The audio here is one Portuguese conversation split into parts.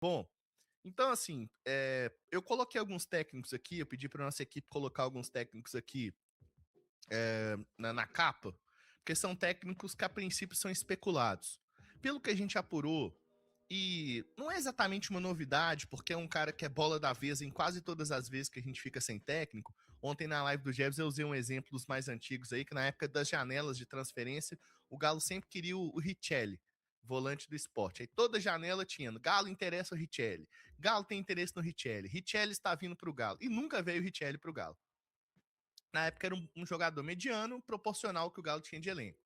Bom, então assim, eu coloquei alguns técnicos aqui, eu pedi para nossa equipe colocar alguns técnicos aqui na capa, porque são técnicos que a princípio são especulados. Pelo que a gente apurou, e não é exatamente uma novidade, porque é um cara que é bola da vez em quase todas as vezes que a gente fica sem técnico. Ontem na live do Jebs eu usei um exemplo dos mais antigos aí, que na época das janelas de transferência, o Galo sempre queria o Richelli, volante do esporte. Aí toda janela tinha, Galo interessa o Richelli, Galo tem interesse no Richelli, Richelli está vindo para o Galo, e nunca veio o Richelli para o Galo. Na época era um jogador mediano, proporcional ao que o Galo tinha de elenco.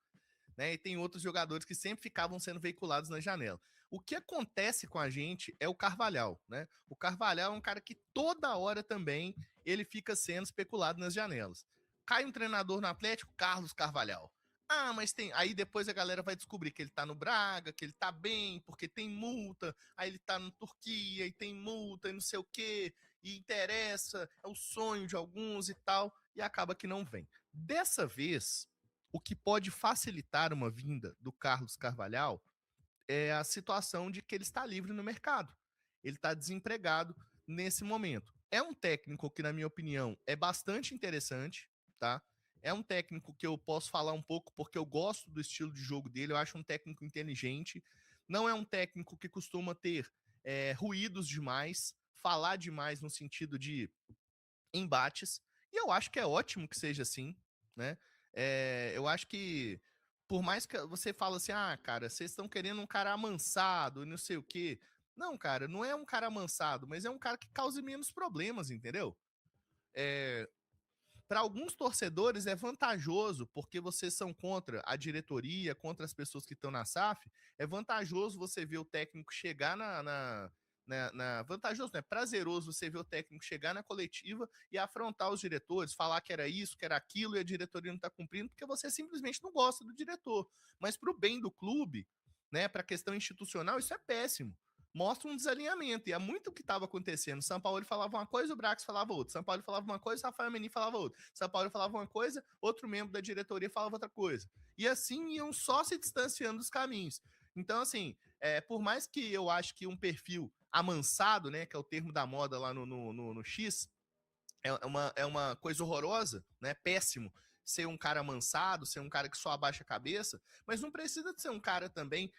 Né? E tem outros jogadores que sempre ficavam sendo veiculados na janela. O que acontece com a gente é o Carvalhal, né? O Carvalhal é um cara que toda hora também ele fica sendo especulado nas janelas. Cai um treinador no Atlético, Carlos Carvalhal. Ah, mas tem. Aí depois a galera vai descobrir que ele tá no Braga, que ele tá bem, porque tem multa. Aí ele tá na Turquia e tem multa e não sei o quê. E interessa, é o sonho de alguns e tal. E acaba que não vem. Dessa vez, o que pode facilitar uma vinda do Carlos Carvalhal é a situação de que ele está livre no mercado. Ele está desempregado nesse momento. É um técnico que, na minha opinião, é bastante interessante, tá? É um técnico que eu posso falar um pouco porque eu gosto do estilo de jogo dele, eu acho um técnico inteligente. Não é um técnico que costuma ter ruídos demais, falar demais no sentido de embates, e eu acho que é ótimo que seja assim, né? Eu acho que, por mais que você fala assim, ah, cara, vocês estão querendo um cara amansado e não sei o quê. Não, cara, não é um cara amansado, mas é um cara que cause menos problemas, entendeu? É, para alguns torcedores é vantajoso, porque vocês são contra a diretoria, contra as pessoas que estão na SAF. É vantajoso você ver o técnico chegar vantajoso, né? Prazeroso você ver o técnico chegar na coletiva e afrontar os diretores, falar que era isso, que era aquilo, e a diretoria não está cumprindo, porque você simplesmente não gosta do diretor. Mas para o bem do clube, né? Para a questão institucional, isso é péssimo, mostra um desalinhamento. E é muito o que estava acontecendo. São Paulo falava uma coisa, o Brax falava outra. São Paulo falava uma coisa, o Rafael Menin falava outra. São Paulo falava uma coisa, outro membro da diretoria falava outra coisa. E assim iam só se distanciando dos caminhos. Então, assim, por mais que eu acho que um perfil amansado, né, que é o termo da moda lá no X, é uma coisa horrorosa, né, péssimo, ser um cara amansado, ser um cara que só abaixa a cabeça, mas não precisa de ser um cara também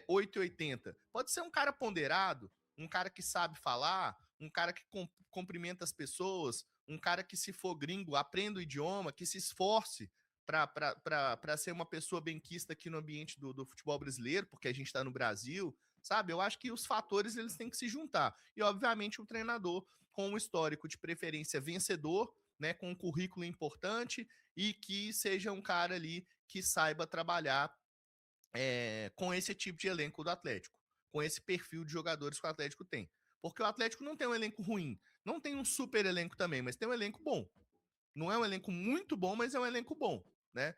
880. Pode ser um cara ponderado, um cara que sabe falar, um cara que cumprimenta as pessoas, um cara que, se for gringo, aprenda o idioma, que se esforce para ser uma pessoa benquista aqui no ambiente do futebol brasileiro, porque a gente está no Brasil, sabe? Eu acho que os fatores eles têm que se juntar. E, obviamente, o treinador com um histórico de preferência vencedor, né, com um currículo importante e que seja um cara ali que saiba trabalhar com esse tipo de elenco do Atlético, com esse perfil de jogadores que o Atlético tem. Porque o Atlético não tem um elenco ruim, não tem um super elenco também, mas tem um elenco bom. Não é um elenco muito bom, mas é um elenco bom, né?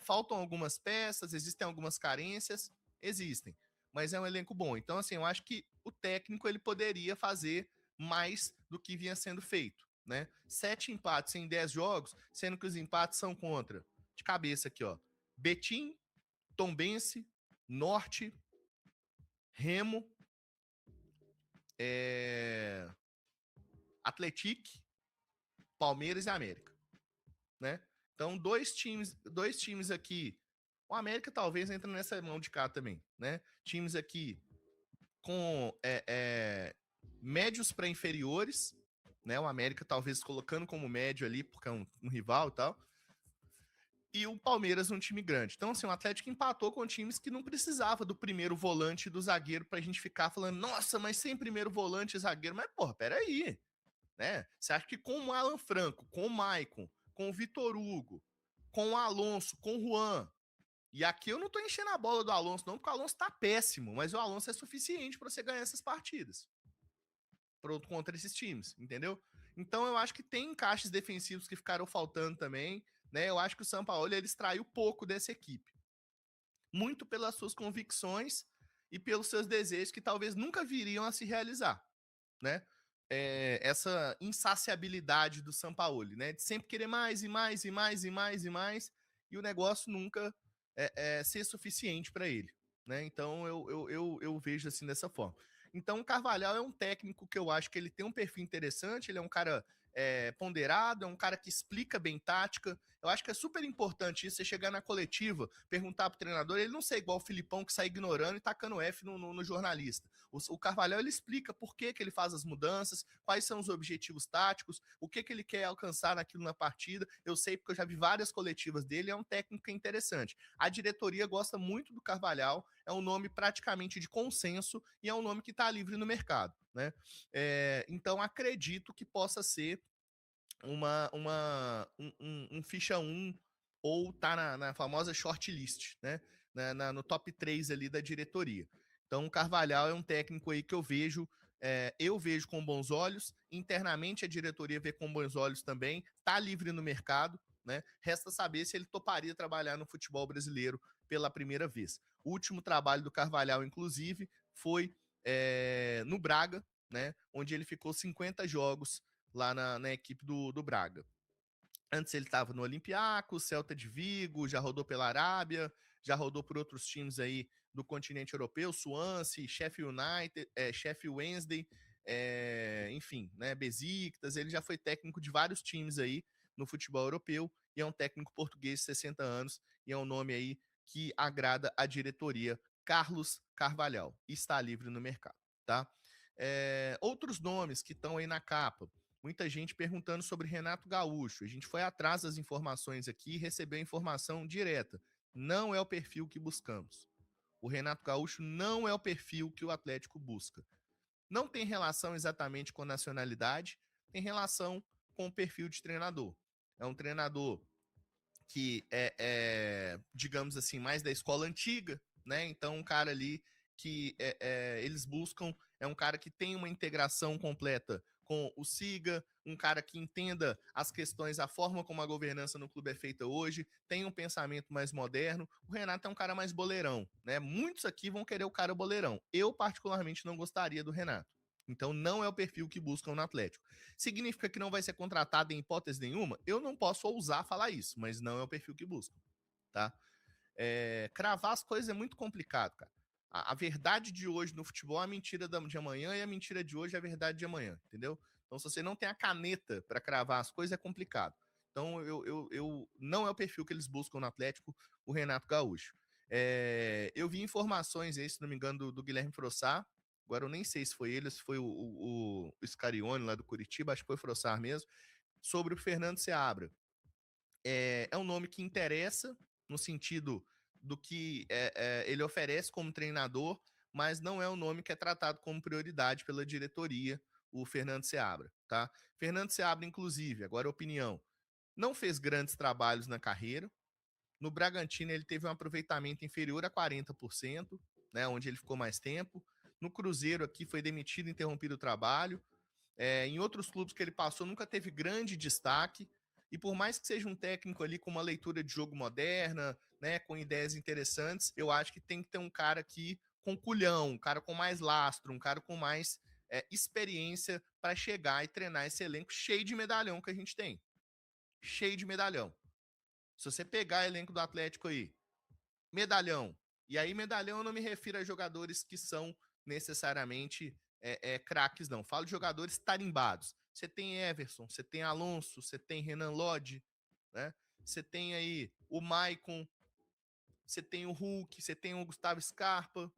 Faltam algumas peças, existem algumas carências, existem, mas é um elenco bom. Então, assim, eu acho que o técnico ele poderia fazer mais do que vinha sendo feito, né? 7 empates em 10 jogos, sendo que os empates são contra, de cabeça aqui, ó, Betim, Tombense, Norte, Remo, Atlético, Palmeiras e América, né? Então, dois times aqui. O América talvez entre nessa mão de cá também, né? Times aqui com médios para inferiores, né? O América talvez colocando como médio ali, porque é um rival e tal. E o Palmeiras um time grande. Então, assim, o Atlético empatou com times que não precisava do primeiro volante e do zagueiro pra gente ficar falando, nossa, mas sem primeiro volante e zagueiro. Mas, porra, peraí, né? Você acha que com o Alan Franco, com o Maicon, com o Vitor Hugo, com o Alonso, com o Juan, e aqui eu não tô enchendo a bola do Alonso, não, porque o Alonso tá péssimo, mas o Alonso é suficiente para você ganhar essas partidas contra esses times, entendeu? Então eu acho que tem encaixes defensivos que ficaram faltando também, né? Eu acho que o Sampaoli ele extraiu pouco dessa equipe, muito pelas suas convicções e pelos seus desejos que talvez nunca viriam a se realizar, né? Essa insaciabilidade do Sampaoli, né? De sempre querer mais e mais e mais e mais e mais, e o negócio nunca ser suficiente para ele, né? Então eu vejo assim dessa forma. Então, o Carvalhal é um técnico que eu acho que ele tem um perfil interessante, ele é um cara ponderado, é um cara que explica bem tática. Eu acho que é super importante isso, você chegar na coletiva, perguntar pro treinador, ele não ser igual o Filipão que sai ignorando e tacando F no jornalista. O Carvalhal, ele explica por que ele faz as mudanças, quais são os objetivos táticos, o que ele quer alcançar naquilo na partida. Eu sei porque eu já vi várias coletivas dele, é um técnico que é interessante. A diretoria gosta muito do Carvalhal, é um nome praticamente de consenso e é um nome que está livre no mercado, né? Então acredito que possa ser um ficha 1 ou tá na famosa shortlist, né? No top 3 ali da diretoria. Então o Carvalhal é um técnico aí que eu vejo com bons olhos, internamente a diretoria vê com bons olhos também, tá livre no mercado, né? Resta saber se ele toparia trabalhar no futebol brasileiro pela primeira vez. O último trabalho do Carvalhal, inclusive, foi no Braga, né? Onde ele ficou 50 jogos lá na equipe do Braga. Antes ele estava no Olympiacos, Celta de Vigo, já rodou pela Arábia, já rodou por outros times aí do continente europeu, Swansea, Sheffield United, Sheffield Wednesday, enfim, né, Besiktas, ele já foi técnico de vários times aí no futebol europeu e é um técnico português de 60 anos e é um nome aí que agrada a diretoria, Carlos Carvalhal, e está livre no mercado, tá? Outros nomes que estão aí na capa, muita gente perguntando sobre Renato Gaúcho. A gente foi atrás das informações aqui e recebeu informação direta. Não é o perfil que buscamos. O Renato Gaúcho não é o perfil que o Atlético busca. Não tem relação exatamente com nacionalidade, tem relação com o perfil de treinador. É um treinador que digamos assim, mais da escola antiga, né? Então, um cara ali que eles buscam é um cara que tem uma integração completa com o Siga, um cara que entenda as questões, a forma como a governança no clube é feita hoje, tem um pensamento mais moderno. O Renato é um cara mais boleirão, né? Muitos aqui vão querer o cara boleirão. Eu, particularmente, não gostaria do Renato. Então, não é o perfil que buscam no Atlético. Significa que não vai ser contratado em hipótese nenhuma? Eu não posso ousar falar isso, mas não é o perfil que buscam, tá? Cravar as coisas é muito complicado, cara. A verdade de hoje no futebol é a mentira de amanhã e a mentira de hoje é a verdade de amanhã, entendeu? Então, se você não tem a caneta para cravar as coisas, é complicado. Então, não é o perfil que eles buscam no Atlético, o Renato Gaúcho. Eu vi informações aí, se não me engano, do Guilherme Frossar. Agora eu nem sei se foi ele, se foi o Scarione lá do Curitiba, acho que foi o Frossar mesmo, sobre o Fernando Seabra. É um nome que interessa no sentido do que ele oferece como treinador, mas não é um nome que é tratado como prioridade pela diretoria, o Fernando Seabra, tá? Fernando Seabra, inclusive, agora opinião, não fez grandes trabalhos na carreira. No Bragantino ele teve um aproveitamento inferior a 40%, né, onde ele ficou mais tempo. No Cruzeiro aqui foi demitido, interrompido o trabalho. Em outros clubes que ele passou, nunca teve grande destaque. E por mais que seja um técnico ali com uma leitura de jogo moderna, né, com ideias interessantes, eu acho que tem que ter um cara aqui com culhão, um cara com mais lastro, um cara com mais experiência para chegar e treinar esse elenco cheio de medalhão que a gente tem. Cheio de medalhão. Se você pegar o elenco do Atlético aí, medalhão. E aí, medalhão eu não me refiro a jogadores que são necessariamente craques, não. Falo de jogadores tarimbados. Você tem Everson, você tem Alonso, você tem Renan Lodge, né? Você tem aí o Maicon, você tem o Hulk, você tem o Gustavo Scarpa,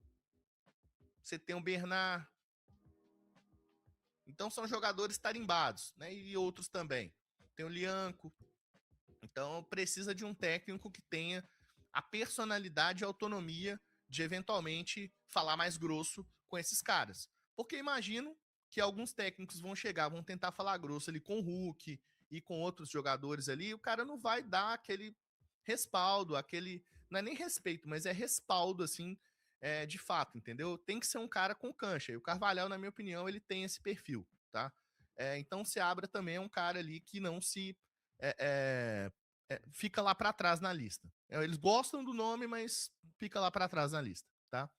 você tem o Bernard. Então são jogadores tarimbados, né? E outros também. Tem o Lianco. Então precisa de um técnico que tenha a personalidade e a autonomia de eventualmente falar mais grosso com esses caras. Porque imagino que alguns técnicos vão chegar, vão tentar falar grosso ali com o Hulk e com outros jogadores ali, e o cara não vai dar aquele respaldo, aquele. Não é nem respeito, mas é respaldo, assim, de fato, entendeu? Tem que ser um cara com cancha. E o Carvalhal, na minha opinião, ele tem esse perfil, tá? Então, o Seabra também é um cara ali que não se. Fica lá para trás na lista. Eles gostam do nome, mas fica lá para trás na lista, tá?